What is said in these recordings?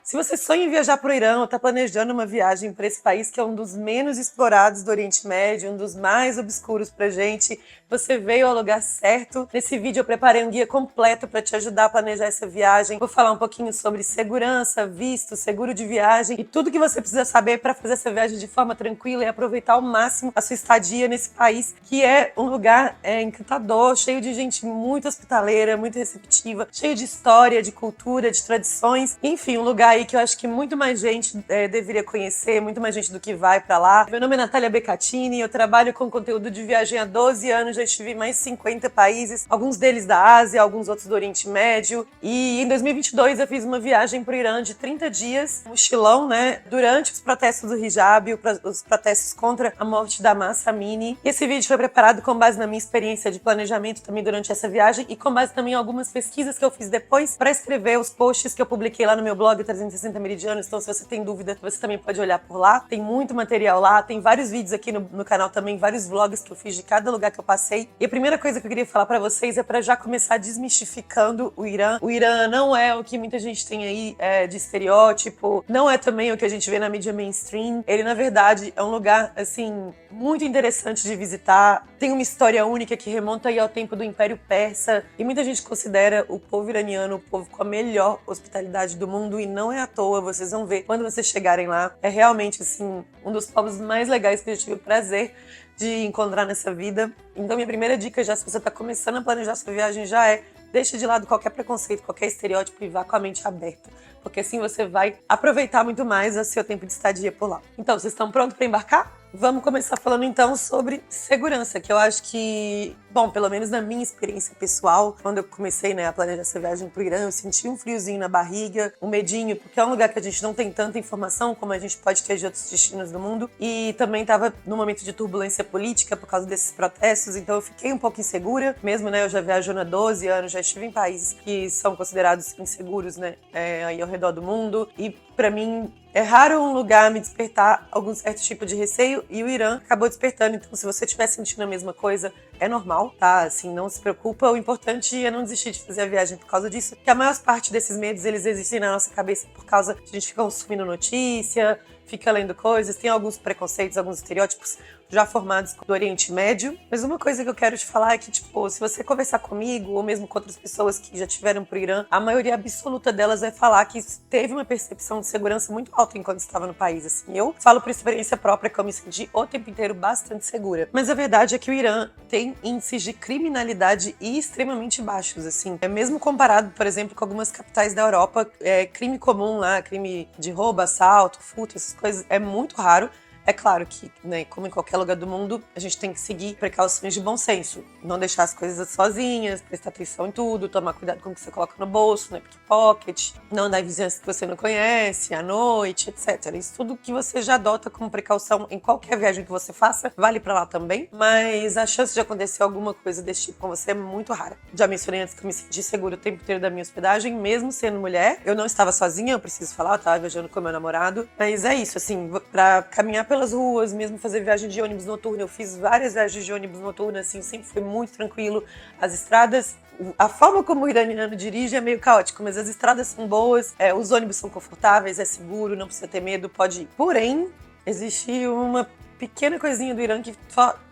Se você sonha em viajar para o Irã ou está planejando uma viagem para esse país que é um dos menos explorados do Oriente Médio, um dos mais obscuros pra gente, você veio ao lugar certo. Nesse vídeo eu preparei um guia completo para te ajudar a planejar essa viagem. Vou falar um pouquinho sobre segurança, visto, seguro de viagem e tudo que você precisa saber para fazer essa viagem de forma tranquila e aproveitar ao máximo a sua estadia nesse país, que é um lugar encantador, cheio de gente muito hospitaleira, muito receptiva, cheio de história, de cultura, de tradições. Enfim, um lugar aí que eu acho que muito mais gente deveria conhecer, muito mais gente do que vai para lá. Meu nome é Natália Beccatini, eu trabalho com conteúdo de viagem há 12 anos, já estive em mais de 50 países, alguns deles da Ásia, alguns outros do Oriente Médio. E em 2022 eu fiz uma viagem para o Irã de 30 dias, um mochilão, né? Durante os protestos do hijab, os protestos contra a morte da Mahsa Amini. Esse vídeo foi preparado com base na minha experiência de planejamento também durante essa viagem e com base também em algumas pesquisas que eu fiz depois para escrever os posts que eu publiquei lá no meu blog 360 Meridianos. Então, se você tem dúvida, você também pode olhar por lá. Tem muito material lá, tem vários vídeos aqui no canal também, vários vlogs que eu fiz de cada lugar que eu passei. E a primeira coisa que eu queria falar para vocês é para já começar desmistificando o Irã. O Irã não é o que muita gente tem aí de estereótipo, não é também o que a gente vê na mídia mainstream. Ele, na verdade, é um lugar, assim, muito interessante de visitar. Tem uma história única que remonta aí ao tempo do Império Persa. E muita gente considera o povo iraniano o povo com a melhor hospitalidade do mundo. E não é à toa, vocês vão ver quando vocês chegarem lá. É realmente, assim, um dos povos mais legais que eu tive o prazer de encontrar nessa vida. Então, minha primeira dica, já se você está começando a planejar sua viagem, já deixa de lado qualquer preconceito, qualquer estereótipo e vá com a mente aberta. Porque assim você vai aproveitar muito mais o seu tempo de estadia por lá. Então, vocês estão prontos para embarcar? Vamos começar falando então sobre segurança, que eu acho que, bom, pelo menos na minha experiência pessoal, quando eu comecei, a planejar essa viagem pro Irã, eu senti um friozinho na barriga, um medinho, porque é um lugar que a gente não tem tanta informação como a gente pode ter de outros destinos do mundo, e também estava num momento de turbulência política por causa desses protestos, então eu fiquei um pouco insegura, mesmo, eu já viajando há 12 anos, já estive em países que são considerados inseguros, aí ao redor do mundo, e para mim é raro um lugar me despertar algum certo tipo de receio, e o Irã acabou despertando. Então, se você estiver sentindo a mesma coisa, é normal, tá? Assim, não se preocupa. O importante é não desistir de fazer a viagem por causa disso, porque a maior parte desses medos, eles existem na nossa cabeça por causa de a gente ficar consumindo notícia, fica lendo coisas, tem alguns preconceitos, alguns estereótipos já formados do Oriente Médio. Mas uma coisa que eu quero te falar é que, se você conversar comigo, ou mesmo com outras pessoas que já tiveram pro Irã, a maioria absoluta delas vai falar que teve uma percepção de segurança muito alta enquanto estava no país, assim. Eu falo por experiência própria que eu me senti o tempo inteiro bastante segura. Mas a verdade é que o Irã tem índices de criminalidade extremamente baixos, assim. Mesmo comparado, por exemplo, com algumas capitais da Europa, crime comum lá, crime de roubo, assalto, furto, essas coisas, é muito raro. É claro que, como em qualquer lugar do mundo, a gente tem que seguir precauções de bom senso. Não deixar as coisas sozinhas, prestar atenção em tudo, tomar cuidado com o que você coloca no bolso, pickpocket, não andar em vizinhança que você não conhece, à noite, etc. Isso tudo que você já adota como precaução em qualquer viagem que você faça, vale pra lá também. Mas a chance de acontecer alguma coisa desse tipo com você é muito rara. Já mencionei antes que eu me senti segura o tempo inteiro da minha hospedagem, mesmo sendo mulher. Eu não estava sozinha, eu preciso falar, eu estava viajando com meu namorado. Mas é isso, assim, pra caminhar pelas ruas, mesmo fazer viagem de ônibus noturno. Eu fiz várias viagens de ônibus noturno, assim, sempre foi muito tranquilo. As estradas, a forma como o iraniano dirige é meio caótico, mas as estradas são boas, os ônibus são confortáveis, é seguro, não precisa ter medo, pode ir. Porém, existe uma pequena coisinha do Irã que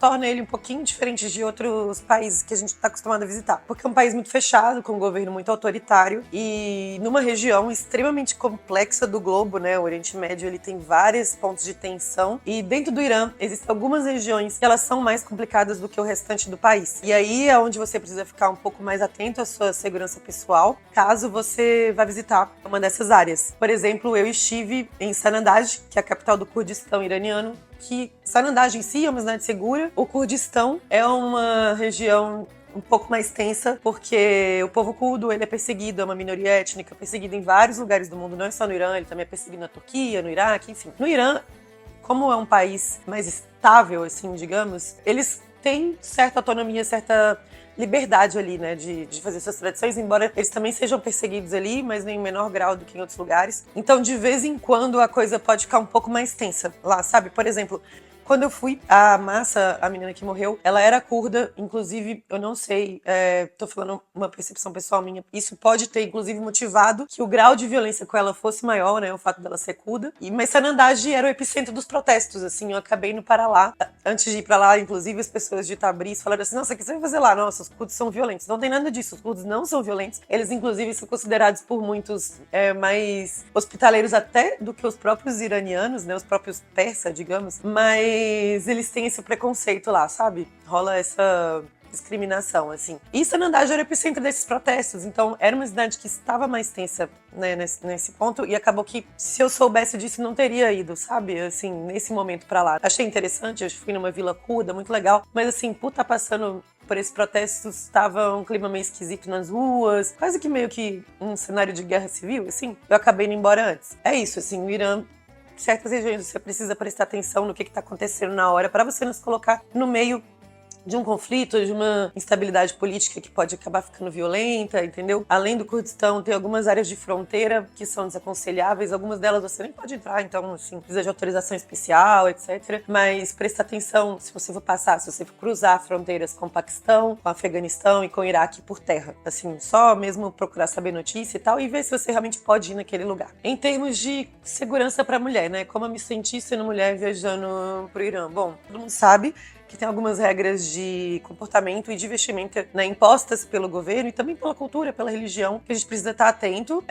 torna ele um pouquinho diferente de outros países que a gente está acostumado a visitar. Porque é um país muito fechado, com um governo muito autoritário e numa região extremamente complexa do globo, O Oriente Médio, ele tem vários pontos de tensão e dentro do Irã existem algumas regiões que elas são mais complicadas do que o restante do país. E aí é onde você precisa ficar um pouco mais atento à sua segurança pessoal, caso você vá visitar uma dessas áreas. Por exemplo, eu estive em Sanandaj, que é a capital do Kurdistão iraniano, que Sanandaj em si é uma cidade segura. O Kurdistão é uma região um pouco mais tensa, porque o povo curdo, ele é perseguido, é uma minoria étnica, perseguido em vários lugares do mundo, não é só no Irã, ele também é perseguido na Turquia, no Iraque, enfim. No Irã, como é um país mais estável, assim, digamos, eles têm certa autonomia, certa liberdade ali, de fazer suas tradições, embora eles também sejam perseguidos ali, mas em menor grau do que em outros lugares. Então, de vez em quando, a coisa pode ficar um pouco mais tensa lá, sabe? Por exemplo, Quando eu fui, a Massa, a menina que morreu, ela era curda, inclusive, eu não sei, tô falando uma percepção pessoal minha, isso pode ter, inclusive, motivado que o grau de violência com ela fosse maior, né, o fato dela ser curda. Mas Sanandaj era o epicentro dos protestos, assim, eu acabei indo para lá. Antes de ir para lá, inclusive, as pessoas de Tabriz falaram assim, nossa, o que você vai fazer lá? Nossa, os curdos são violentos. Não tem nada disso, os curdos não são violentos. Eles, inclusive, são considerados por muitos mais hospitaleiros até do que os próprios iranianos, né, os próprios persas, digamos. Mas eles têm esse preconceito lá, sabe? Rola essa discriminação, assim. E Sanandaj era o epicentro desses protestos, então era uma cidade que estava mais tensa, né, nesse ponto, e acabou que, se eu soubesse disso, não teria ido, sabe? Assim, nesse momento pra lá. Achei interessante, eu fui numa vila curda, muito legal, mas assim, por estar passando por esses protestos, estava um clima meio esquisito nas ruas, quase que meio que um cenário de guerra civil, assim, eu acabei indo embora antes. É isso, assim, o Irã, certas regiões você precisa prestar atenção no que está acontecendo na hora para você não se colocar no meio de um conflito, de uma instabilidade política que pode acabar ficando violenta, entendeu? Além do Kurdistão, tem algumas áreas de fronteira que são desaconselháveis, algumas delas você nem pode entrar, então, assim, precisa de autorização especial, etc. Mas presta atenção se você for passar, se você for cruzar fronteiras com o Paquistão, com o Afeganistão e com o Iraque por terra. Assim, só mesmo procurar saber notícia e tal e ver se você realmente pode ir naquele lugar. Em termos de segurança para mulher, né? Como eu me senti sendo mulher viajando pro Irã? Bom, todo mundo sabe que tem algumas regras de comportamento e de vestimenta, né, impostas pelo governo e também pela cultura, pela religião, que a gente precisa estar atento.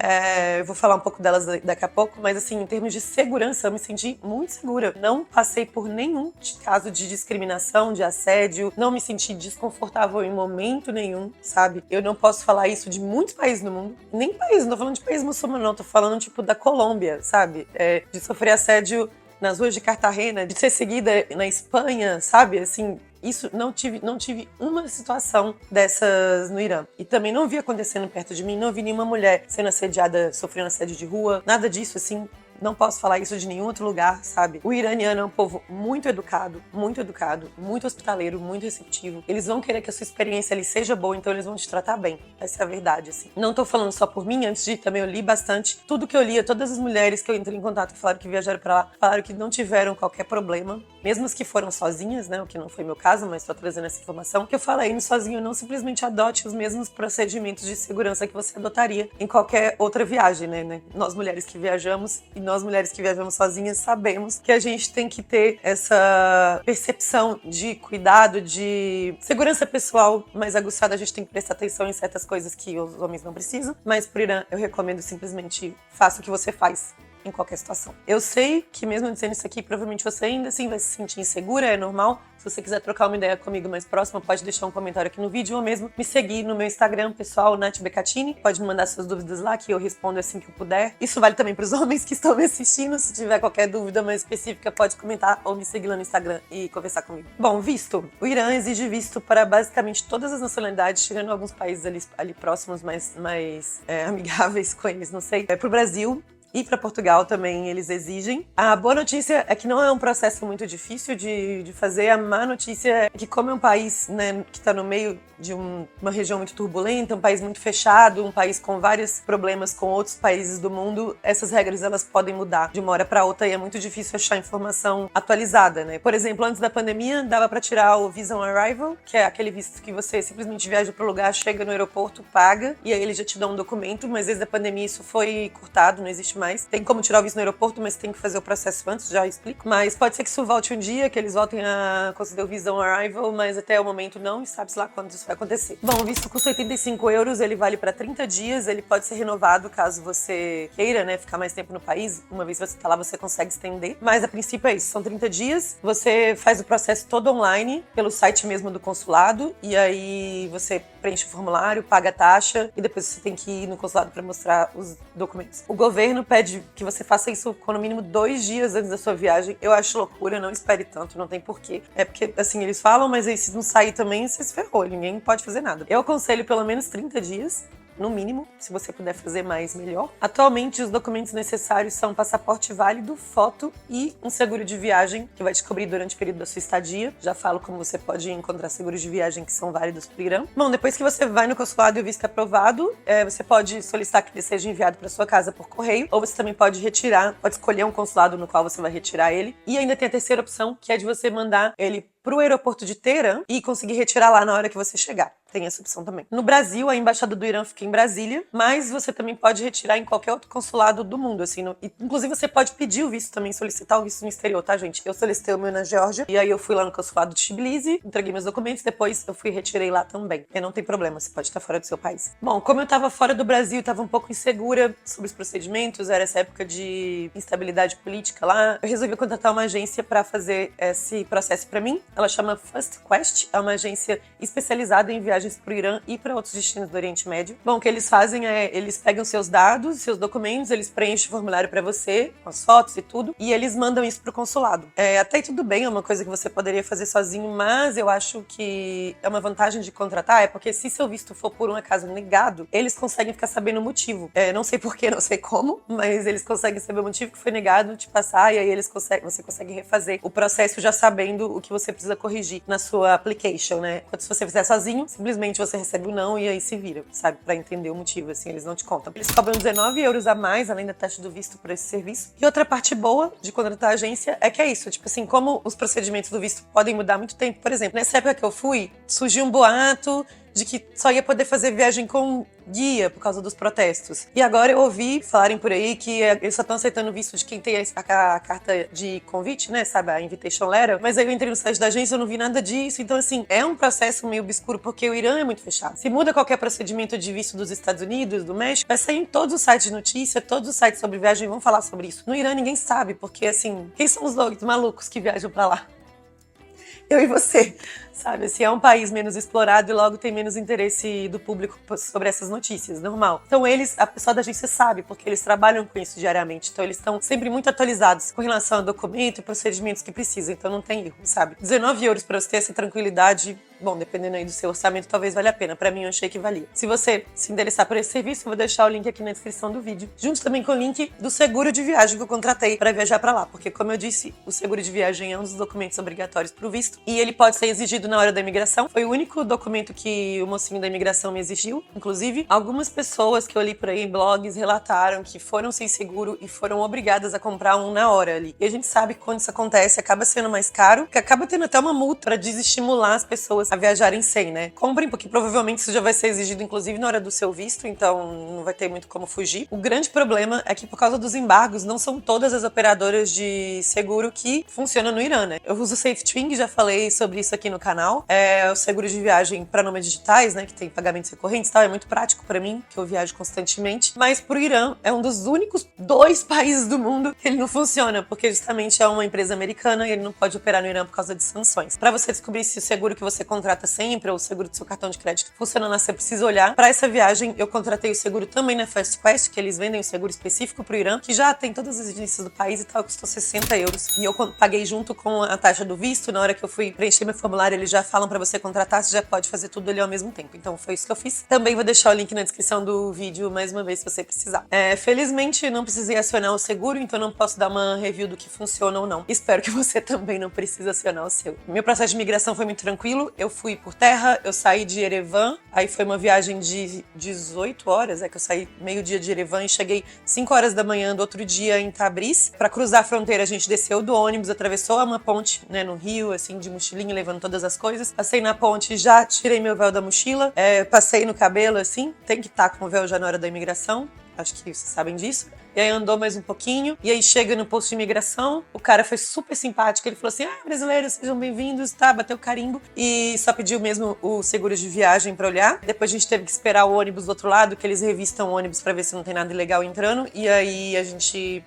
Eu vou falar um pouco delas daqui a pouco, mas assim, em termos de segurança, eu me senti muito segura. Não passei por nenhum caso de discriminação, de assédio, não me senti desconfortável em momento nenhum, sabe? Eu não posso falar isso de muitos países no mundo, nem país, não tô falando de país muçulmano, não, tô falando tipo da Colômbia, sabe? De sofrer assédio nas ruas de Cartagena, de ser seguida na Espanha, sabe? Assim, isso não tive uma situação dessas no Irã. E também não vi acontecendo perto de mim, não vi nenhuma mulher sendo assediada, sofrendo assédio de rua, nada disso, assim. Não posso falar isso de nenhum outro lugar, sabe? O iraniano é um povo muito educado, muito hospitaleiro, muito receptivo. Eles vão querer que a sua experiência ali seja boa, então eles vão te tratar bem. Essa é a verdade, assim. Não tô falando só por mim, antes de ir também eu li bastante. Tudo que eu lia, todas as mulheres que eu entrei em contato falaram que viajaram pra lá, falaram que não tiveram qualquer problema. Mesmo as que foram sozinhas, né? O que não foi meu caso, mas tô trazendo essa informação. Que eu falei, indo sozinho, não simplesmente adote os mesmos procedimentos de segurança que você adotaria em qualquer outra viagem, né? Nós mulheres que viajamos e nós mulheres que viajamos sozinhas sabemos que a gente tem que ter essa percepção de cuidado, de segurança pessoal mais aguçada. A gente tem que prestar atenção em certas coisas que os homens não precisam, mas por Irã eu recomendo simplesmente faça o que você faz em qualquer situação. Eu sei que mesmo dizendo isso aqui, provavelmente você ainda assim vai se sentir insegura, é normal. Se você quiser trocar uma ideia comigo mais próxima, pode deixar um comentário aqui no vídeo ou mesmo me seguir no meu Instagram pessoal, Nath Beccatini. Pode me mandar suas dúvidas lá que eu respondo assim que eu puder. Isso vale também para os homens que estão me assistindo. Se tiver qualquer dúvida mais específica, pode comentar ou me seguir lá no Instagram e conversar comigo. Bom, visto. O Irã exige visto para basicamente todas as nacionalidades, tirando alguns países ali próximos, mais amigáveis com eles, não sei. Pro Brasil e para Portugal também eles exigem. A boa notícia é que não é um processo muito difícil de fazer. A má notícia é que, como é um país, né, que está no meio de uma região muito turbulenta, um país muito fechado, um país com vários problemas com outros países do mundo, essas regras elas podem mudar de uma hora para outra e é muito difícil achar informação atualizada, né? Por exemplo, antes da pandemia, dava para tirar o Visa on Arrival, que é aquele visto que você simplesmente viaja para o lugar, chega no aeroporto, paga, e aí eles já te dão um documento, mas desde a pandemia isso foi cortado, não existe mais. Tem como tirar o visto no aeroporto, mas tem que fazer o processo antes, já explico. Mas pode ser que isso volte um dia, que eles voltem a conceder o Visa on Arrival, mas até o momento não, e sabe-se lá quando isso vai acontecer. Bom, o visto custa 85 euros, ele vale para 30 dias, ele pode ser renovado caso você queira, né, ficar mais tempo no país. Uma vez que você tá lá, você consegue estender. Mas a princípio é isso, são 30 dias, você faz o processo todo online, pelo site mesmo do consulado, e aí você preenche o formulário, paga a taxa, e depois você tem que ir no consulado para mostrar os documentos. O governo pede que você faça isso com no mínimo 2 dias antes da sua viagem. Eu acho loucura, não espere tanto, não tem porquê. É porque, assim, eles falam, mas aí se não sair também, você se ferrou, ninguém pode fazer nada. Eu aconselho pelo menos 30 dias, no mínimo. Se você puder fazer mais, melhor. Atualmente, os documentos necessários são passaporte válido, foto e um seguro de viagem, que vai te cobrir durante o período da sua estadia. Já falo como você pode encontrar seguros de viagem que são válidos pro Irã. Bom, depois que você vai no consulado e o visto é aprovado, você pode solicitar que ele seja enviado para sua casa por correio, ou você também pode escolher um consulado no qual você vai retirar ele. E ainda tem a terceira opção, que é de você mandar ele pro aeroporto de Teherã e conseguir retirar lá na hora que você chegar. Tem essa opção também. No Brasil, a Embaixada do Irã fica em Brasília, mas você também pode retirar em qualquer outro consulado do mundo, assim. Inclusive, você pode pedir o visto também, solicitar o visto no exterior, tá, gente? Eu solicitei o meu na Geórgia, e aí eu fui lá no consulado de Tbilisi, entreguei meus documentos, depois eu fui e retirei lá também. E não tem problema, você pode estar fora do seu país. Bom, como eu tava fora do Brasil, tava um pouco insegura sobre os procedimentos, era essa época de instabilidade política lá, eu resolvi contratar uma agência para fazer esse processo para mim. Ela chama First Quest, é uma agência especializada em viagens para o Irã e para outros destinos do Oriente Médio. Bom, o que eles fazem é, eles pegam seus dados, seus documentos, eles preenchem o formulário para você, com as fotos e tudo, e eles mandam isso pro consulado. Até aí tudo bem, é uma coisa que você poderia fazer sozinho, mas eu acho que é uma vantagem de contratar, porque se seu visto for por um acaso negado, eles conseguem ficar sabendo o motivo. Não sei porquê, não sei como, mas eles conseguem saber o motivo que foi negado, te passar, e aí você consegue refazer o processo já sabendo o que você precisa corrigir na sua application, né? Enquanto se você fizer sozinho, simplesmente você recebe o não e aí se vira, sabe? Pra entender o motivo, assim, eles não te contam. Eles cobram 19 euros a mais, além da taxa do visto por esse serviço. E outra parte boa de contratar a agência é que é isso, tipo assim, como os procedimentos do visto podem mudar muito tempo. Por exemplo, nessa época que eu fui, surgiu um boato de que só ia poder fazer viagem com guia por causa dos protestos. E agora eu ouvi falarem por aí que eles só estão aceitando o visto de quem tem a carta de convite, né, sabe, a invitation letter. Mas aí eu entrei no site da agência e eu não vi nada disso. Então, assim, é um processo meio obscuro porque o Irã é muito fechado. Se muda qualquer procedimento de visto dos Estados Unidos, do México, vai sair em todos os sites de notícia, todos os sites sobre viagem vão falar sobre isso. No Irã ninguém sabe, porque, assim, quem são os malucos que viajam pra lá? Eu e você, sabe? Assim, é um país menos explorado e logo tem menos interesse do público sobre essas notícias, normal. Então a pessoa da agência sabe, porque eles trabalham com isso diariamente. Então eles estão sempre muito atualizados com relação a documento e procedimentos que precisam. Então não tem erro, sabe? 19 euros para você ter essa tranquilidade. Bom, dependendo aí do seu orçamento, talvez valha a pena. Pra mim, eu achei que valia. Se você se interessar por esse serviço, eu vou deixar o link aqui na descrição do vídeo. Junto também com o link do seguro de viagem que eu contratei pra viajar pra lá. Porque, como eu disse, o seguro de viagem é um dos documentos obrigatórios pro visto. E ele pode ser exigido na hora da imigração. Foi o único documento que o mocinho da imigração me exigiu. Inclusive, algumas pessoas que eu li por aí em blogs relataram que foram sem seguro e foram obrigadas a comprar um na hora ali. E a gente sabe que quando isso acontece, acaba sendo mais caro, que acaba tendo até uma multa pra desestimular as pessoas a viajarem sem, né? Comprem, porque provavelmente isso já vai ser exigido, inclusive, na hora do seu visto, então não vai ter muito como fugir. O grande problema é que, por causa dos embargos, não são todas as operadoras de seguro que funcionam no Irã, né? Eu uso o SafeTwing, já falei sobre isso aqui no canal. É o seguro de viagem para nômades digitais, né? Que tem pagamentos recorrentes e tal. É muito prático para mim, que eu viajo constantemente. Mas pro Irã, é um dos únicos 2 países do mundo que ele não funciona, porque justamente é uma empresa americana e ele não pode operar no Irã por causa de sanções. Para você descobrir se o seguro que você contrata sempre, ou o seguro do seu cartão de crédito funciona, você precisa olhar. Para essa viagem, eu contratei o seguro também na First Quest, que eles vendem o seguro específico pro Irã, que já tem todas as exigências do país e tal, custou 60 euros. E eu paguei junto com a taxa do visto. Na hora que eu fui preencher meu formulário, eles já falam para você contratar, você já pode fazer tudo ali ao mesmo tempo. Então foi isso que eu fiz. Também vou deixar o link na descrição do vídeo, mais uma vez, se você precisar. Felizmente, não precisei acionar o seguro, então não posso dar uma review do que funciona ou não. Espero que você também não precise acionar o seu. Meu processo de migração foi muito tranquilo. Eu fui por terra, eu saí de Erevan, aí foi uma viagem de 18 horas, que eu saí meio-dia de Erevan e cheguei 5 horas da manhã do outro dia em Tabriz. Pra cruzar a fronteira, a gente desceu do ônibus, atravessou uma ponte, né, no rio, assim, de mochilinha, levando todas as coisas. Passei na ponte, já tirei meu véu da mochila, passei no cabelo, assim, tem que estar com o véu já na hora da imigração. Acho que vocês sabem disso. E aí andou mais um pouquinho, e aí chega no posto de imigração, o cara foi super simpático, ele falou assim, brasileiros, sejam bem-vindos, tá, bateu o carimbo, e só pediu mesmo o seguro de viagem pra olhar. Depois a gente teve que esperar o ônibus do outro lado, que eles revistam o ônibus pra ver se não tem nada ilegal entrando, e aí a gente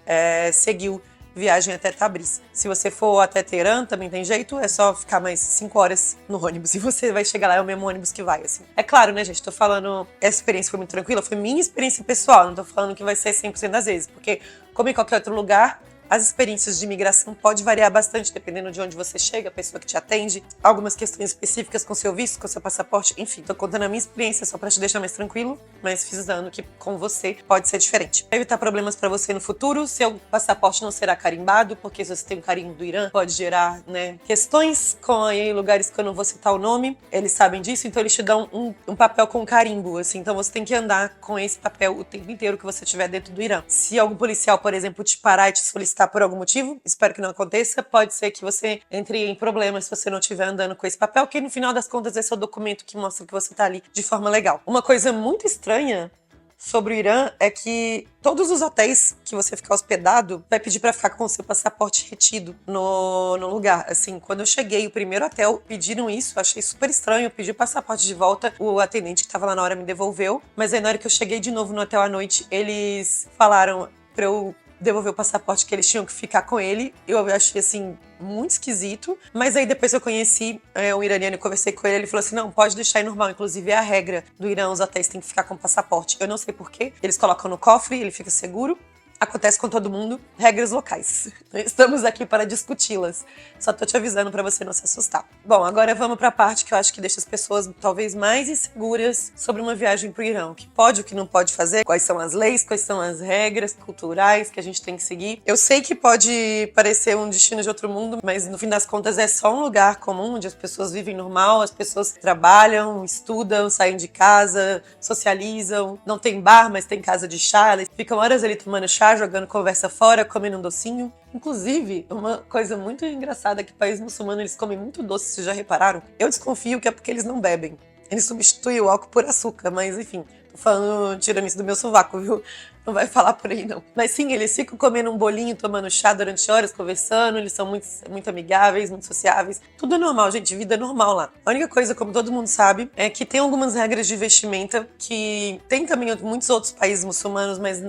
seguiu viagem até Tabriz. Se você for até Teherã, também tem jeito, é só ficar mais 5 horas no ônibus e você vai chegar lá, é o mesmo ônibus que vai, assim. É claro, né, gente, tô falando, essa experiência foi muito tranquila, foi minha experiência pessoal, não tô falando que vai ser 100% das vezes, porque como em qualquer outro lugar, As experiências de imigração podem variar bastante dependendo de onde você chega, a pessoa que te atende, algumas questões específicas com seu visto, com seu passaporte, enfim. Tô contando a minha experiência só pra te deixar mais tranquilo, mas frisando que com você pode ser diferente. Pra evitar problemas pra você no futuro, seu passaporte não será carimbado, porque se você tem um carimbo do Irã, pode gerar, né, questões com aí, lugares que eu não vou citar o nome. Eles sabem disso, então eles te dão um papel com carimbo, assim. Então você tem que andar com esse papel o tempo inteiro que você estiver dentro do Irã. Se algum policial, por exemplo, te parar e te solicitar por algum motivo, espero que não aconteça, pode ser que você entre em problemas se você não estiver andando com esse papel, que no final das contas esse é o documento que mostra que você tá ali de forma legal. Uma coisa muito estranha sobre o Irã é que todos os hotéis que você ficar hospedado vai pedir pra ficar com o seu passaporte retido no lugar. Assim, quando eu cheguei, o primeiro hotel pediram isso, achei super estranho, eu pedi o passaporte de volta, o atendente que tava lá na hora me devolveu, mas aí na hora que eu cheguei de novo no hotel à noite, eles falaram pra eu devolver o passaporte, que eles tinham que ficar com ele. Eu achei, assim, muito esquisito. Mas aí depois eu conheci um iraniano e conversei com ele falou assim, não, pode deixar aí normal. Inclusive é a regra do Irã, os hotéis têm que ficar com o passaporte. Eu não sei porquê. Eles colocam no cofre, ele fica seguro. Acontece com todo mundo, regras locais. Estamos aqui para discuti-las. Só tô te avisando para você não se assustar. Bom, agora vamos para a parte que eu acho que deixa as pessoas talvez mais inseguras sobre uma viagem para o Irã. O que pode, o que não pode fazer, quais são as leis, quais são as regras culturais que a gente tem que seguir. Eu sei que pode parecer um destino de outro mundo, mas no fim das contas é só um lugar comum onde as pessoas vivem normal, as pessoas trabalham, estudam, saem de casa, socializam. Não tem bar, mas tem casa de chá, eles ficam horas ali tomando chá, jogando conversa fora, comendo um docinho. Inclusive, uma coisa muito engraçada é que país muçulmano eles comem muito doce, vocês já repararam? Eu desconfio que é porque eles não bebem. Eles substituem o álcool por açúcar, mas enfim, tô falando, tirando isso do meu sovaco, viu? Não vai falar por aí, não. Mas sim, eles ficam comendo um bolinho, tomando chá durante horas, conversando, eles são muito amigáveis, muito sociáveis. Tudo é normal, gente, vida é normal lá. A única coisa, como todo mundo sabe, é que tem algumas regras de vestimenta que tem também em muitos outros países muçulmanos, mas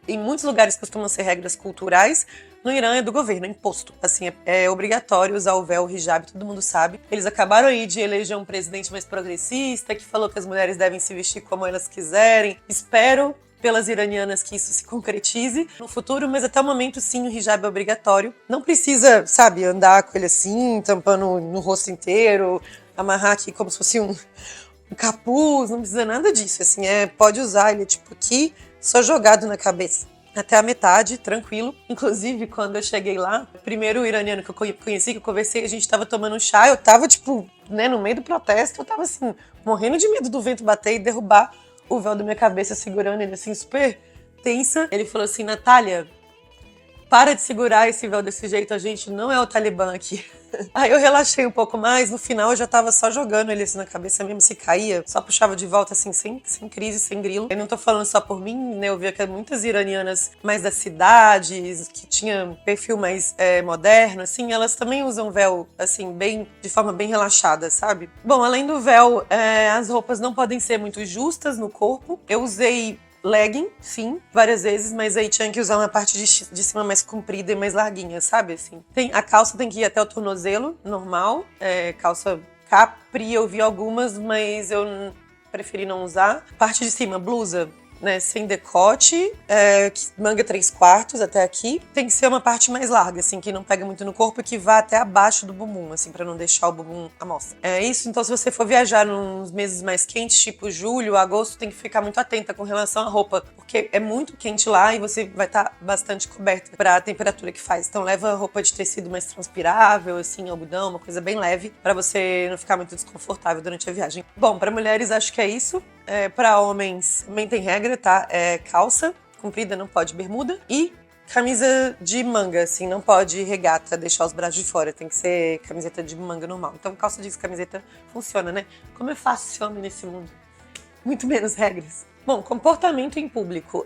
em muitos lugares costumam ser regras culturais. No Irã é do governo, é imposto. Assim, é obrigatório usar o véu, o hijab, todo mundo sabe. Eles acabaram aí de eleger um presidente mais progressista, que falou que as mulheres devem se vestir como elas quiserem. Espero, pelas iranianas, que isso se concretize no futuro, mas até o momento, sim, o hijab é obrigatório. Não precisa, sabe, andar com ele assim, tampando no rosto inteiro, amarrar aqui como se fosse um capuz, não precisa nada disso. Assim, pode usar ele, tipo, aqui, só jogado na cabeça. Até a metade, tranquilo. Inclusive, quando eu cheguei lá, o primeiro iraniano que eu conheci, que eu conversei, a gente tava tomando um chá, eu tava, tipo, né, no meio do protesto, eu tava, assim, morrendo de medo do vento bater e derrubar o véu da minha cabeça, segurando ele, assim, super tensa. Ele falou assim, Natália, para de segurar esse véu desse jeito, a gente não é o Talibã aqui. Aí eu relaxei um pouco mais, no final eu já tava só jogando ele assim na cabeça mesmo, se caía, só puxava de volta assim, sem crise, sem grilo. Eu não tô falando só por mim, né, eu via que muitas iranianas mais das cidades, que tinham perfil mais moderno, assim, elas também usam véu, assim, de forma bem relaxada, sabe? Bom, além do véu, as roupas não podem ser muito justas no corpo. Eu usei legging, sim, várias vezes, mas aí tinha que usar uma parte de cima mais comprida e mais larguinha, sabe, assim. A calça tem que ir até o tornozelo, normal, calça capri, eu vi algumas, mas eu preferi não usar. Parte de cima, blusa, né, sem decote, manga 3/4 até aqui. Tem que ser uma parte mais larga, assim, que não pega muito no corpo e que vá até abaixo do bumbum, assim, pra não deixar o bumbum à mostra. É isso, então se você for viajar nos meses mais quentes, tipo julho, agosto, tem que ficar muito atenta com relação à roupa, porque é muito quente lá e você vai estar bastante coberta pra temperatura que faz. Então leva roupa de tecido mais transpirável, assim, algodão, uma coisa bem leve, pra você não ficar muito desconfortável durante a viagem. Bom, pra mulheres acho que é isso. Para homens também tem regra, tá? Calça comprida, não pode bermuda. E camisa de manga, assim, não pode regata, deixar os braços de fora. Tem que ser camiseta de manga normal. Então, calça jeans, camiseta funciona, né? Como é fácil ser homem nesse mundo. Muito menos regras. Bom, comportamento em público.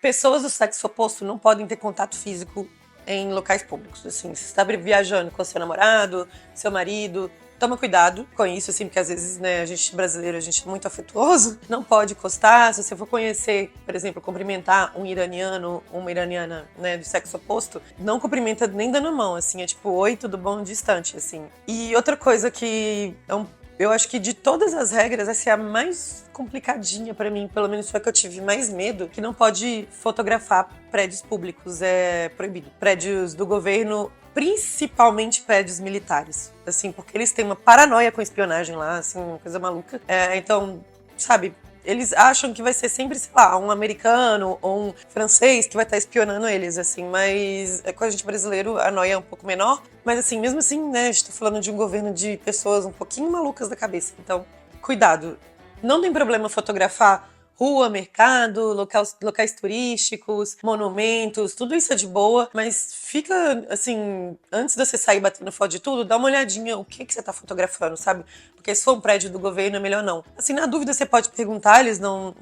Pessoas do sexo oposto não podem ter contato físico em locais públicos. Assim, se você está viajando com seu namorado, seu marido, toma cuidado com isso, assim, porque às vezes, né, a gente brasileiro, a gente é muito afetuoso, não pode encostar. Se você for conhecer, por exemplo, cumprimentar um iraniano, uma iraniana, né, do sexo oposto, não cumprimenta nem dando a mão, assim, é tipo, oi, tudo bom, distante, assim. E outra coisa que é um Eu acho que de todas as regras, essa é a mais complicadinha pra mim, pelo menos foi a que eu tive mais medo, que não pode fotografar prédios públicos, é proibido. Prédios do governo, principalmente prédios militares, assim, porque eles têm uma paranoia com espionagem lá, assim, uma coisa maluca. Então, sabe, eles acham que vai ser sempre, sei lá, um americano ou um francês que vai estar espionando eles, assim, mas com a gente brasileiro a noia é um pouco menor, mas assim, mesmo assim, né, estou falando de um governo de pessoas um pouquinho malucas da cabeça, então, cuidado. Não tem problema fotografar rua, mercado, locais turísticos, monumentos, tudo isso é de boa, mas fica, assim, antes de você sair batendo foto de tudo, dá uma olhadinha o que você tá fotografando, sabe? Porque se for um prédio do governo, é melhor não. Assim, na dúvida, você pode perguntar, eles não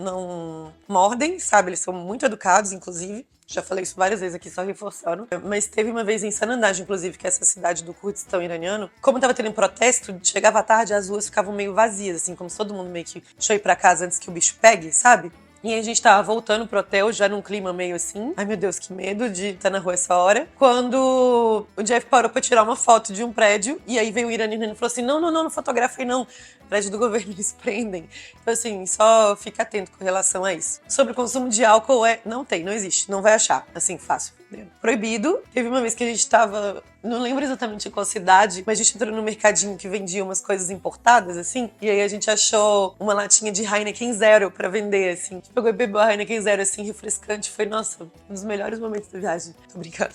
mordem, sabe? Eles são muito educados, inclusive. Já falei isso várias vezes aqui, só reforçando. Mas teve uma vez em Sanandaj, inclusive, que é essa cidade do Kurdistão iraniano. Como tava tendo um protesto, chegava à tarde, as ruas ficavam meio vazias, assim, como se todo mundo meio que deixou ir pra casa antes que o bicho pegue, sabe? E aí a gente tava voltando pro hotel, já num clima meio assim. Ai, meu Deus, que medo de estar na rua essa hora. Quando o Jeff parou pra tirar uma foto de um prédio, e aí veio o iraniano e falou assim, não fotografei não. Prédio do governo, eles prendem. Então, assim, só fica atento com relação a isso. Sobre o consumo de álcool, não existe, não vai achar, assim, fácil. Proibido. Teve uma vez que a gente tava, não lembro exatamente qual cidade, mas a gente entrou no mercadinho que vendia umas coisas importadas, assim, e aí a gente achou uma latinha de Heineken Zero pra vender, assim. A gente pegou e bebeu a Heineken Zero, assim, refrescante. Foi, nossa, um dos melhores momentos da viagem. Tô brincando.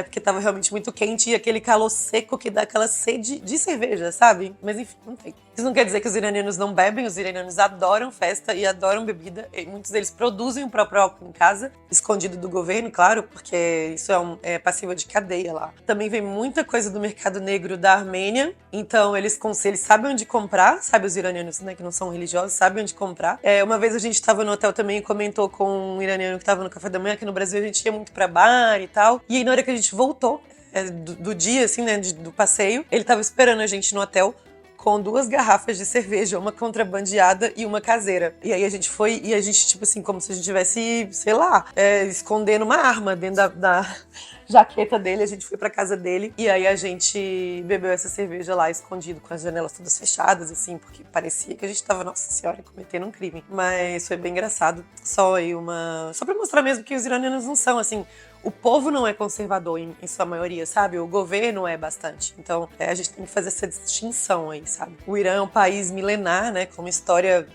Porque tava realmente muito quente e aquele calor seco que dá aquela sede de cerveja, sabe? Mas enfim, não tem. Isso não quer dizer que os iranianos não bebem, os iranianos adoram festa e adoram bebida. E muitos deles produzem o próprio álcool em casa, escondido do governo, claro, porque isso é passível de cadeia lá. Também vem muita coisa do mercado negro da Armênia, então eles sabem onde comprar, sabe, os iranianos, né, que não são religiosos, sabem onde comprar. Uma vez a gente tava no hotel também e comentou com um iraniano que tava no café da manhã, que no Brasil a gente ia muito pra bar e tal, e aí na hora que a gente voltou do dia, assim, né, do passeio, ele tava esperando a gente no hotel com 2 garrafas de cerveja, uma contrabandeada e uma caseira. E aí a gente foi, e a gente, tipo assim, como se a gente tivesse, sei lá, escondendo uma arma dentro da jaqueta dele. A gente foi pra casa dele e aí a gente bebeu essa cerveja lá escondido, com as janelas todas fechadas, assim, porque parecia que a gente tava, nossa senhora, cometendo um crime. Mas foi bem engraçado. Só pra mostrar mesmo que os iranianos não são, assim, o povo não é conservador em sua maioria, sabe? O governo é bastante. Então, a gente tem que fazer essa distinção aí, sabe? O Irã é um país milenar, né? Com uma história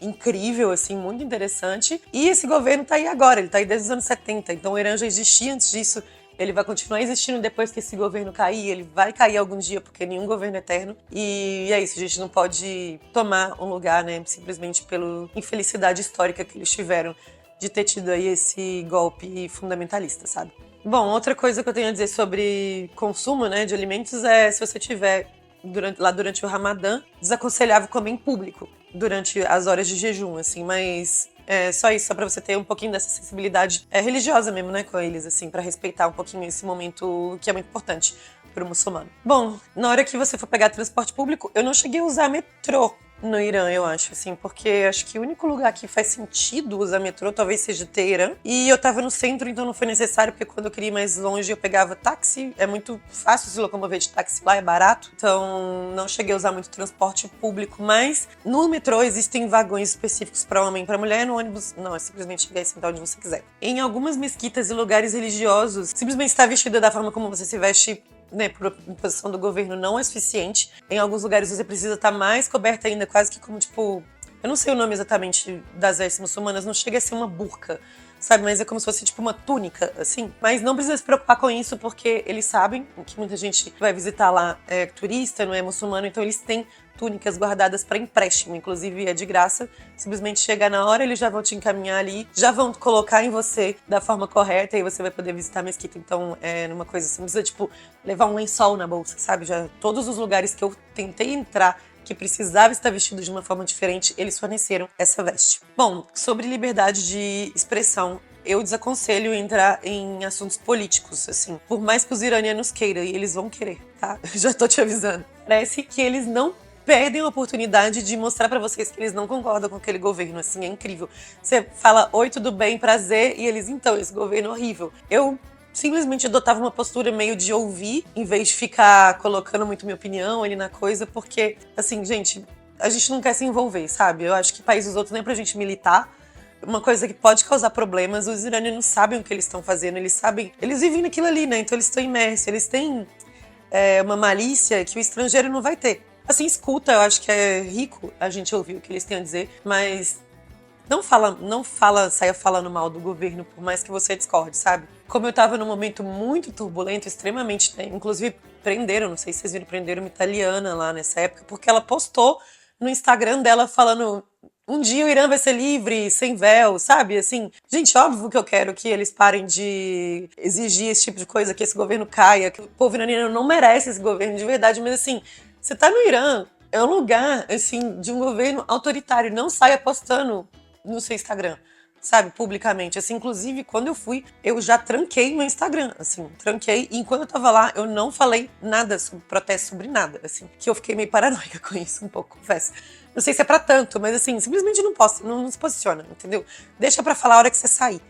incrível, assim, muito interessante. E esse governo tá aí agora, ele tá aí desde os anos 70. Então, o Irã já existia antes disso. Ele vai continuar existindo depois que esse governo cair. Ele vai cair algum dia, porque nenhum governo é eterno. E é isso, a gente não pode tomar um lugar, né? Simplesmente pela infelicidade histórica que eles tiveram de ter tido aí esse golpe fundamentalista, sabe? Bom, outra coisa que eu tenho a dizer sobre consumo, né, de alimentos é se você tiver durante o Ramadã, desaconselhável comer em público durante as horas de jejum, assim, mas só isso, só pra você ter um pouquinho dessa sensibilidade religiosa mesmo, né, com eles, assim, pra respeitar um pouquinho esse momento que é muito importante pro muçulmano. Bom, na hora que você for pegar transporte público, eu não cheguei a usar metrô no Irã, eu acho, assim, porque acho que o único lugar que faz sentido usar metrô talvez seja Teherã. E eu tava no centro, então não foi necessário, porque quando eu queria ir mais longe eu pegava táxi. É muito fácil se locomover de táxi lá, é barato. Então não cheguei a usar muito transporte público, mas no metrô existem vagões específicos para homem e para mulher. No ônibus, não, é simplesmente chegar e sentar onde você quiser. Em algumas mesquitas e lugares religiosos, simplesmente estar vestida da forma como você se veste, né, por imposição do governo, não é suficiente. Em alguns lugares você precisa estar mais coberta ainda, quase que como, tipo, eu não sei o nome exatamente das vestes muçulmanas, não chega a ser uma burca, sabe? Mas é como se fosse tipo uma túnica, assim. Mas não precisa se preocupar com isso, porque eles sabem que muita gente vai visitar lá turista, não é muçulmano, então eles têm túnicas guardadas para empréstimo, inclusive é de graça. Simplesmente chegar na hora, eles já vão te encaminhar ali, já vão colocar em você da forma correta e você vai poder visitar a mesquita. Então, numa coisa assim, não precisa, tipo, levar um lençol na bolsa, sabe? Já todos os lugares que eu tentei entrar que precisava estar vestido de uma forma diferente, eles forneceram essa veste. Bom, sobre liberdade de expressão, eu desaconselho entrar em assuntos políticos, assim. Por mais que os iranianos queiram, e eles vão querer, tá? Já tô te avisando. Parece que eles não perdem a oportunidade de mostrar pra vocês que eles não concordam com aquele governo, assim, é incrível. Você fala, oi, tudo bem, prazer, e eles, então, esse governo é horrível. Eu simplesmente adotava uma postura meio de ouvir, em vez de ficar colocando muito minha opinião ali na coisa, porque, assim, gente, a gente não quer se envolver, sabe? Eu acho que países outros nem pra gente militar. Uma coisa que pode causar problemas, os iranianos sabem o que eles estão fazendo, eles sabem, eles vivem naquilo ali, né? Então eles estão imersos, eles têm uma malícia que o estrangeiro não vai ter. Assim, escuta, eu acho que é rico a gente ouvir o que eles têm a dizer, mas saia falando mal do governo, por mais que você discorde, sabe? Como eu tava num momento muito turbulento, extremamente, né? Inclusive prenderam, não sei se vocês viram, prenderam uma italiana lá nessa época, porque ela postou no Instagram dela falando: um dia o Irã vai ser livre, sem véu, sabe? Assim, gente, óbvio que eu quero que eles parem de exigir esse tipo de coisa, que esse governo caia, que o povo iraniano não merece esse governo de verdade, mas assim, você tá no Irã, é um lugar, assim, de um governo autoritário, não saia postando no seu Instagram, sabe, publicamente. Assim, inclusive, quando eu fui, eu já tranquei meu Instagram, assim, tranquei. E enquanto eu tava lá, eu não falei nada sobre protesto, sobre nada, assim, que eu fiquei meio paranoica com isso, um pouco, confesso. Não sei se é pra tanto, mas assim, simplesmente não posso, não se posiciona, entendeu? Deixa pra falar a hora que você sair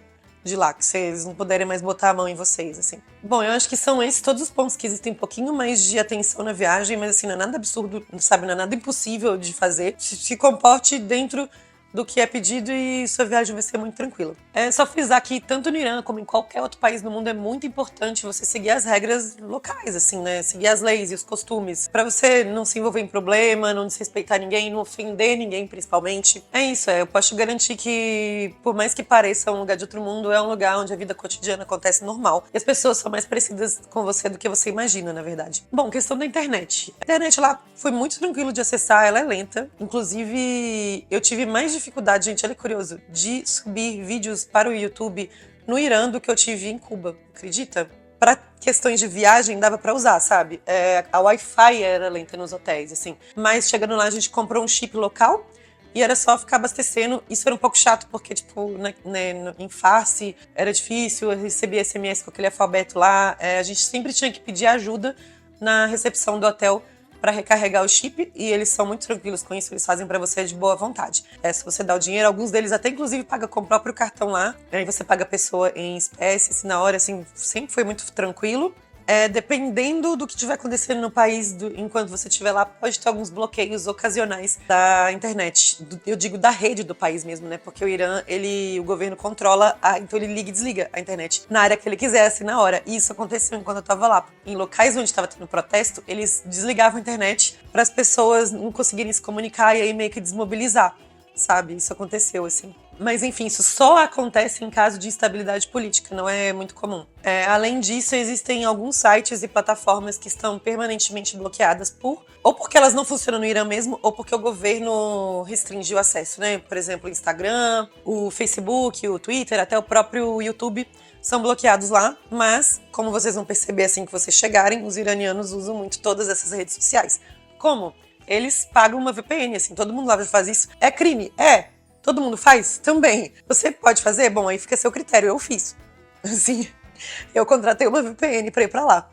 de lá, que vocês não puderem mais botar a mão em vocês, assim. Bom, eu acho que são esses todos os pontos que existem um pouquinho mais de atenção na viagem, mas assim, não é nada absurdo, sabe, não é nada impossível de fazer. Se comporte dentro do que é pedido e sua viagem vai ser muito tranquila. É só frisar que tanto no Irã como em qualquer outro país do mundo é muito importante você seguir as regras locais, assim, né? Seguir as leis e os costumes, pra você não se envolver em problema, não desrespeitar ninguém, não ofender ninguém, principalmente. É isso, eu posso garantir que, por mais que pareça um lugar de outro mundo, é um lugar onde a vida cotidiana acontece normal. E as pessoas são mais parecidas com você do que você imagina, na verdade. Bom, questão da internet. A internet lá foi muito tranquilo de acessar, ela é lenta. Inclusive, eu tive mais dificuldade, gente, olha que curioso, de subir vídeos para o YouTube no Irã do que eu tive em Cuba, acredita? Para questões de viagem dava para usar, sabe? A Wi-Fi era lenta nos hotéis, assim. Mas chegando lá a gente comprou um chip local e era só ficar abastecendo. Isso era um pouco chato porque, tipo, em face era difícil, eu recebia SMS com aquele alfabeto lá. A gente sempre tinha que pedir ajuda na recepção do hotel para recarregar o chip, e eles são muito tranquilos com isso, eles fazem para você de boa vontade. Se você dá o dinheiro, alguns deles até inclusive pagam com o próprio cartão lá, aí você paga a pessoa em espécie, assim, na hora, assim, sempre foi muito tranquilo. Dependendo do que estiver acontecendo no país, enquanto você estiver lá, pode ter alguns bloqueios ocasionais da internet. Eu digo da rede do país mesmo, né? Porque o Irã, o governo controla, então ele liga e desliga a internet na área que ele quiser, assim, na hora. E isso aconteceu enquanto eu tava lá. Em locais onde estava tendo protesto, eles desligavam a internet para as pessoas não conseguirem se comunicar e aí meio que desmobilizar, sabe? Isso aconteceu, assim. Mas, enfim, isso só acontece em caso de instabilidade política, não é muito comum. Além disso, existem alguns sites e plataformas que estão permanentemente bloqueadas ou porque elas não funcionam no Irã mesmo, ou porque o governo restringiu o acesso, né? Por exemplo, o Instagram, o Facebook, o Twitter, até o próprio YouTube são bloqueados lá. Mas, como vocês vão perceber assim que vocês chegarem, os iranianos usam muito todas essas redes sociais. Como? Eles pagam uma VPN, assim, todo mundo lá faz isso. É crime? Todo mundo faz? Também. Você pode fazer? Bom, aí fica a seu critério. Eu fiz. Assim, eu contratei uma VPN para ir para lá.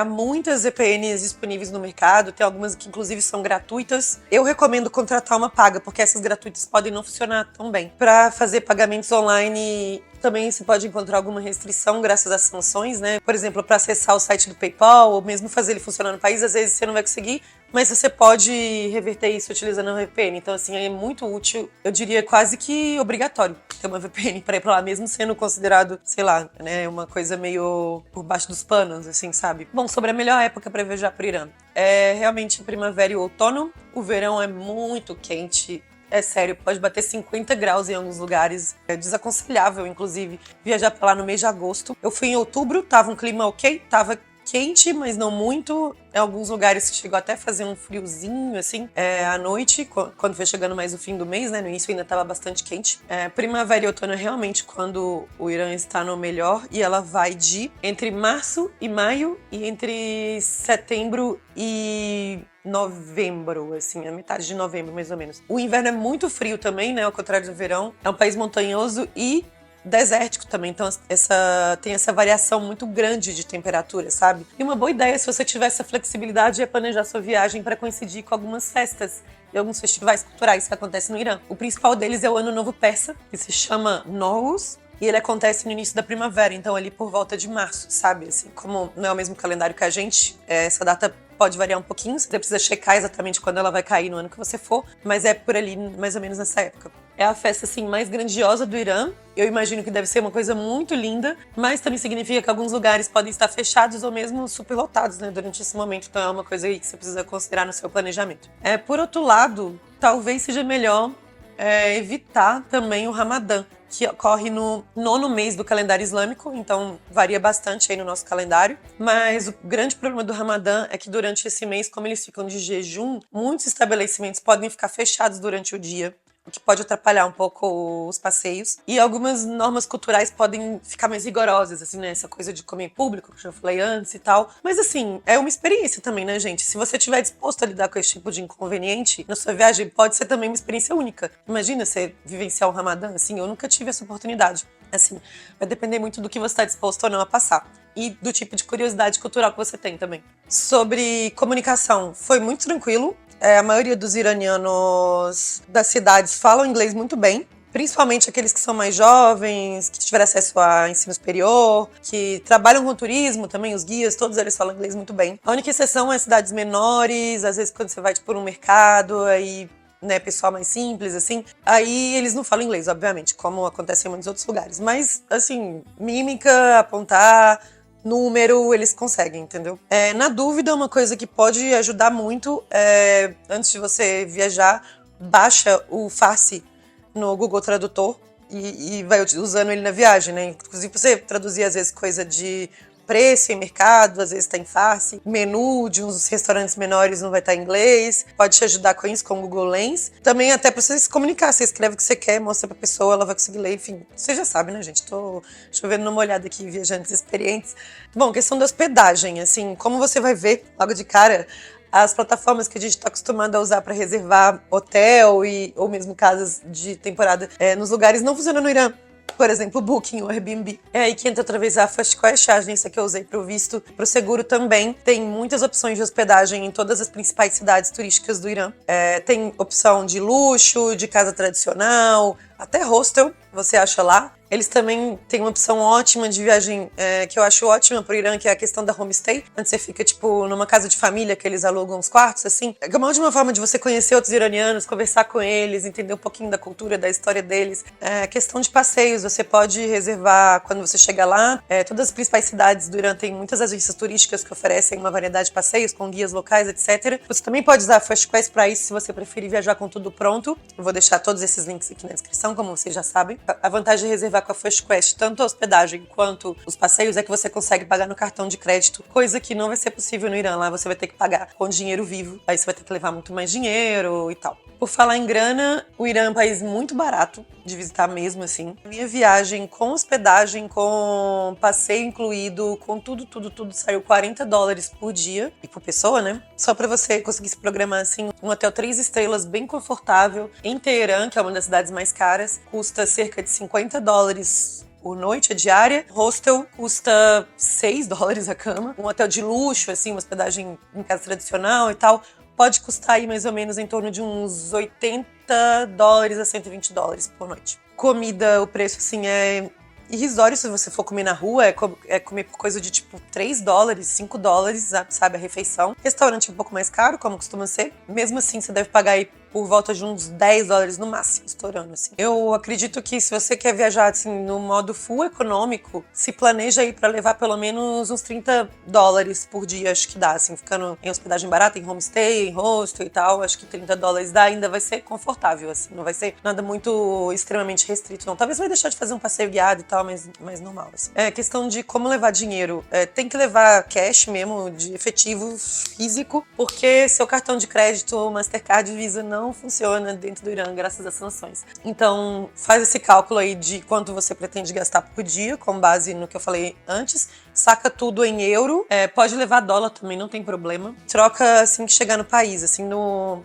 Há muitas VPNs disponíveis no mercado, tem algumas que inclusive são gratuitas. Eu recomendo contratar uma paga, porque essas gratuitas podem não funcionar tão bem. Para fazer pagamentos online, também se pode encontrar alguma restrição graças às sanções, né? Por exemplo, para acessar o site do PayPal, ou mesmo fazer ele funcionar no país, às vezes você não vai conseguir, mas você pode reverter isso utilizando a VPN. Então, assim, é muito útil, eu diria quase que obrigatório ter uma VPN para ir para lá, mesmo sendo considerado, sei lá, né, uma coisa meio por baixo dos panos, assim, sabe? Bom, sobre a melhor época para viajar para o Irã. É realmente a primavera e o outono. O verão é muito quente. É sério, pode bater 50 graus em alguns lugares. É desaconselhável, inclusive, viajar para lá no mês de agosto. Eu fui em outubro, tava um clima ok, tava quente, mas não muito. Em alguns lugares chegou até a fazer um friozinho, assim, à noite, quando foi chegando mais o fim do mês, né? No início ainda estava bastante quente. Primavera e outono é realmente quando o Irã está no melhor, e ela vai de entre março e maio e entre setembro e novembro, assim, a metade de novembro, mais ou menos. O inverno é muito frio também, né? Ao contrário do verão. É um país montanhoso e desértico também, então tem essa variação muito grande de temperatura, sabe? E uma boa ideia, se você tiver essa flexibilidade, é planejar sua viagem para coincidir com algumas festas e alguns festivais culturais que acontecem no Irã. O principal deles é o Ano Novo Persa, que se chama Nowruz, e ele acontece no início da primavera, então ali por volta de março, sabe? Assim, como não é o mesmo calendário que a gente, essa data pode variar um pouquinho, você precisa checar exatamente quando ela vai cair no ano que você for, mas é por ali, mais ou menos nessa época. É a festa, assim, mais grandiosa do Irã. Eu imagino que deve ser uma coisa muito linda, mas também significa que alguns lugares podem estar fechados ou mesmo superlotados, né, durante esse momento. Então é uma coisa aí que você precisa considerar no seu planejamento. Por outro lado, talvez seja melhor evitar também o Ramadã, que ocorre no 9º mês do calendário islâmico, então varia bastante aí no nosso calendário. Mas o grande problema do Ramadã é que durante esse mês, como eles ficam de jejum, muitos estabelecimentos podem ficar fechados durante o dia, o que pode atrapalhar um pouco os passeios. E algumas normas culturais podem ficar mais rigorosas, assim, né? Essa coisa de comer em público, que eu já falei antes e tal. Mas, assim, é uma experiência também, né, gente? Se você estiver disposto a lidar com esse tipo de inconveniente na sua viagem, pode ser também uma experiência única. Imagina você vivenciar o Ramadã, assim, eu nunca tive essa oportunidade. Assim, vai depender muito do que você está disposto ou não a passar. E do tipo de curiosidade cultural que você tem também. Sobre comunicação, foi muito tranquilo. A maioria dos iranianos das cidades falam inglês muito bem, principalmente aqueles que são mais jovens, que tiveram acesso a ensino superior, que trabalham com turismo também, os guias, todos eles falam inglês muito bem. A única exceção é cidades menores, às vezes quando você vai tipo, num mercado, aí, né, pessoal mais simples, assim, aí eles não falam inglês, obviamente, como acontece em muitos outros lugares. Mas, assim, mímica, apontar, número, eles conseguem, entendeu? Na dúvida, uma coisa que pode ajudar muito antes de você viajar, baixa o Farsi no Google Tradutor e vai usando ele na viagem, né? Inclusive, você traduzir, às vezes, coisa de preço em mercado, às vezes está em Farsi. Menu de uns restaurantes menores não vai estar em inglês. Pode te ajudar com isso, com o Google Lens. Também até para você se comunicar. Você escreve o que você quer, mostra pra pessoa, ela vai conseguir ler. Enfim, você já sabe, né, gente? Tô chovendo numa olhada aqui, viajantes experientes. Bom, questão da hospedagem, assim, como você vai ver logo de cara, as plataformas que a gente está acostumado a usar para reservar hotel ou mesmo casas de temporada nos lugares não funcionam no Irã. Por exemplo, o Booking ou Airbnb. É aí que entra outra vez a FastQuest, a agência que eu usei para o visto. Para o seguro também tem muitas opções de hospedagem em todas as principais cidades turísticas do Irã. Tem opção de luxo, de casa tradicional, até hostel você acha lá. Eles também têm uma opção ótima de viagem, que eu acho ótima pro Irã, que é a questão da homestay. Onde você fica, tipo, numa casa de família que eles alugam uns quartos, assim. É uma ótima forma de você conhecer outros iranianos, conversar com eles, entender um pouquinho da cultura, da história deles. Questão de passeios, você pode reservar quando você chega lá. Todas as principais cidades do Irã têm muitas agências turísticas que oferecem uma variedade de passeios, com guias locais, etc. Você também pode usar a FastQuest para isso, se você preferir viajar com tudo pronto. Eu vou deixar todos esses links aqui na descrição, como vocês já sabem. A vantagem de reservar com a FastQuest, tanto a hospedagem quanto os passeios, é que você consegue pagar no cartão de crédito, coisa que não vai ser possível no Irã. Lá você vai ter que pagar com dinheiro vivo, aí você vai ter que levar muito mais dinheiro e tal. Por falar em grana, o Irã é um país muito barato de visitar mesmo, assim. Minha viagem com hospedagem, com passeio incluído, com tudo, saiu $40 por dia e por pessoa, né? Só pra você conseguir se programar, assim, um hotel 3 estrelas bem confortável em Teherã, que é uma das cidades mais caras, custa cerca de $50 por noite, a diária. Hostel custa $6 a cama. Um hotel de luxo, assim, uma hospedagem em casa tradicional e tal, pode custar aí mais ou menos em torno de uns $80 a $120 por noite. Comida, o preço, assim, é irrisório se você for comer na rua, é comer por coisa de tipo $3, $5, sabe, a refeição. Restaurante é um pouco mais caro, como costuma ser. Mesmo assim, você deve pagar aí por volta de uns $10 no máximo, estourando, assim. Eu acredito que se você quer viajar, assim, no modo full econômico, se planeja aí pra levar pelo menos uns $30 por dia, acho que dá, assim, ficando em hospedagem barata, em homestay, em hostel e tal, acho que $30 dá, ainda vai ser confortável, assim, não vai ser nada muito extremamente restrito, não. Talvez vai deixar de fazer um passeio guiado e tal, mas mais normal, assim. Questão de como levar dinheiro, tem que levar cash mesmo, de efetivo físico, porque seu cartão de crédito, Mastercard, Visa não funciona dentro do Irã, graças às sanções. Então, faz esse cálculo aí de quanto você pretende gastar por dia, com base no que eu falei antes. Saca tudo em euro. Pode levar dólar também, não tem problema. Troca assim que chegar no país, assim, no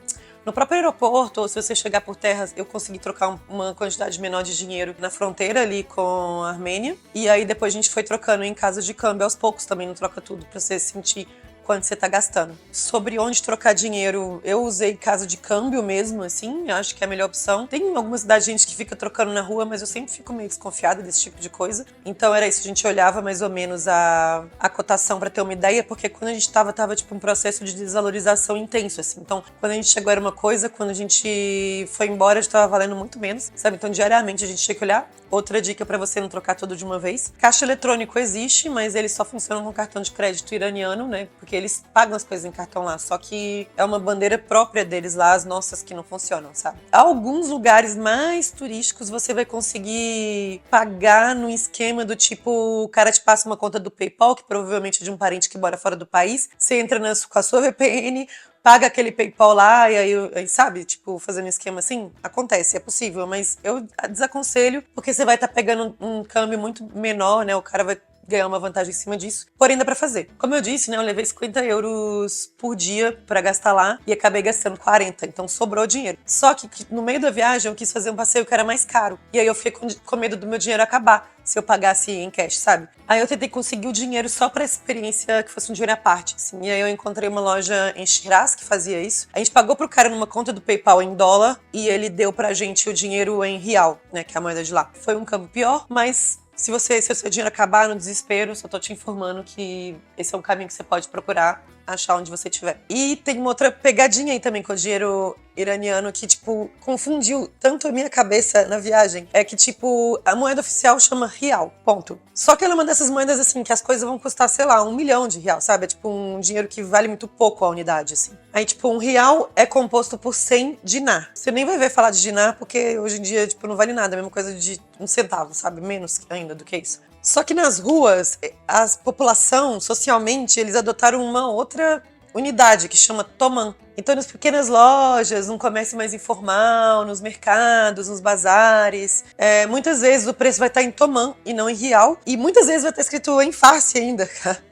próprio aeroporto, ou se você chegar por terra, eu consegui trocar uma quantidade menor de dinheiro na fronteira ali com a Armênia. E aí depois a gente foi trocando em casas de câmbio aos poucos, também não troca tudo, pra você sentir quanto você tá gastando. Sobre onde trocar dinheiro, eu usei casa de câmbio mesmo, assim, acho que é a melhor opção. Tem alguma cidade gente que fica trocando na rua, mas eu sempre fico meio desconfiada desse tipo de coisa. Então era isso, a gente olhava mais ou menos a cotação pra ter uma ideia, porque quando a gente tava tipo um processo de desvalorização intenso, assim. Então, quando a gente chegou era uma coisa, quando a gente foi embora já tava valendo muito menos, sabe? Então, diariamente a gente tinha que olhar. Outra dica pra você não trocar tudo de uma vez. Caixa eletrônico existe, mas eles só funcionam com cartão de crédito iraniano, né? Porque eles pagam as coisas em cartão lá, só que é uma bandeira própria deles lá, as nossas que não funcionam, sabe? Alguns lugares mais turísticos você vai conseguir pagar no esquema do tipo, o cara te passa uma conta do PayPal, que provavelmente é de um parente que mora fora do país, você entra com a sua VPN, paga aquele PayPal lá e aí, sabe, tipo, fazendo um esquema assim, acontece, é possível, mas eu desaconselho, porque você vai estar pegando um câmbio muito menor, né, o cara vai ganhar uma vantagem em cima disso, porém dá pra fazer. Como eu disse, né, eu levei 50 euros por dia pra gastar lá e acabei gastando 40, então sobrou dinheiro. Só que no meio da viagem eu quis fazer um passeio que era mais caro, e aí eu fiquei com medo do meu dinheiro acabar se eu pagasse em cash, sabe? Aí eu tentei conseguir o dinheiro só pra experiência que fosse um dinheiro à parte, assim. E aí eu encontrei uma loja em Shiraz que fazia isso. A gente pagou pro cara numa conta do PayPal em dólar e ele deu pra gente o dinheiro em real, né, que é a moeda de lá. Foi um câmbio pior, mas se o seu dinheiro acabar no desespero, só tô te informando que esse é um caminho que você pode procurar achar onde você estiver. E tem uma outra pegadinha aí também com o dinheiro iraniano que, tipo, confundiu tanto a minha cabeça na viagem. É que, tipo, a moeda oficial chama real, ponto. Só que ela é uma dessas moedas, assim, que as coisas vão custar, sei lá, 1 milhão de real, sabe? É, tipo, um dinheiro que vale muito pouco a unidade, assim. Aí, tipo, um real é composto por 100 dinar. Você nem vai ver falar de dinar, porque hoje em dia, tipo, não vale nada. É a mesma coisa de 1 centavo, sabe? Menos ainda do que isso. Só que nas ruas, a população, socialmente, eles adotaram uma outra unidade que chama Toman. Então, nas pequenas lojas, num comércio mais informal, nos mercados, nos bazares, muitas vezes o preço vai estar em Toman e não em real. E muitas vezes vai estar escrito em face ainda, cara.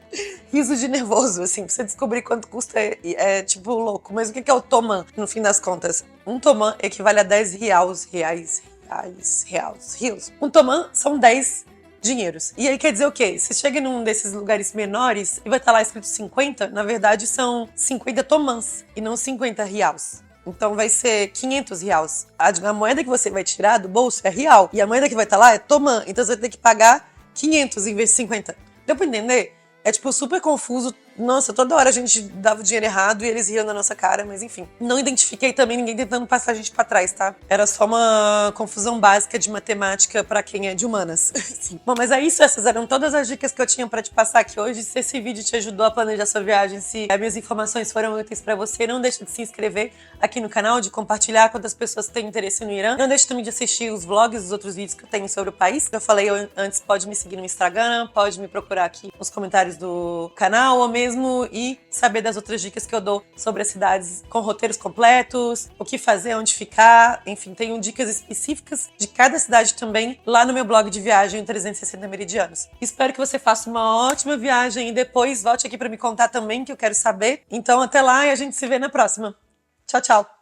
Riso de nervoso, assim, pra você descobrir quanto custa tipo louco. Mas o que é o Toman, no fim das contas? Um Toman equivale a 10 reais. Um Toman são 10 dinheiros. E aí quer dizer o quê? Você chega num desses lugares menores e vai estar lá escrito 50, na verdade são 50 tomans e não 50 reais. Então vai ser 500 reais. A moeda que você vai tirar do bolso é real e a moeda que vai estar lá é toman, então você vai ter que pagar 500 em vez de 50. Deu pra entender? É tipo super confuso. Nossa, toda hora a gente dava o dinheiro errado e eles riam na nossa cara, mas enfim. Não identifiquei também ninguém tentando passar a gente pra trás, tá? Era só uma confusão básica de matemática pra quem é de humanas. Bom, mas é isso. Essas eram todas as dicas que eu tinha pra te passar aqui hoje. Se esse vídeo te ajudou a planejar sua viagem, se as minhas informações foram úteis pra você, não deixe de se inscrever aqui no canal, de compartilhar com outras pessoas que têm interesse no Irã. Não deixe também de assistir os vlogs, os outros vídeos que eu tenho sobre o país. Eu falei antes, pode me seguir no Instagram, pode me procurar aqui nos comentários do canal ou mesmo e saber das outras dicas que eu dou sobre as cidades com roteiros completos, o que fazer, onde ficar, enfim, tenho dicas específicas de cada cidade também lá no meu blog de viagem em 360 Meridianos. Espero que você faça uma ótima viagem e depois volte aqui para me contar também, que eu quero saber. Então até lá e a gente se vê na próxima. Tchau, tchau!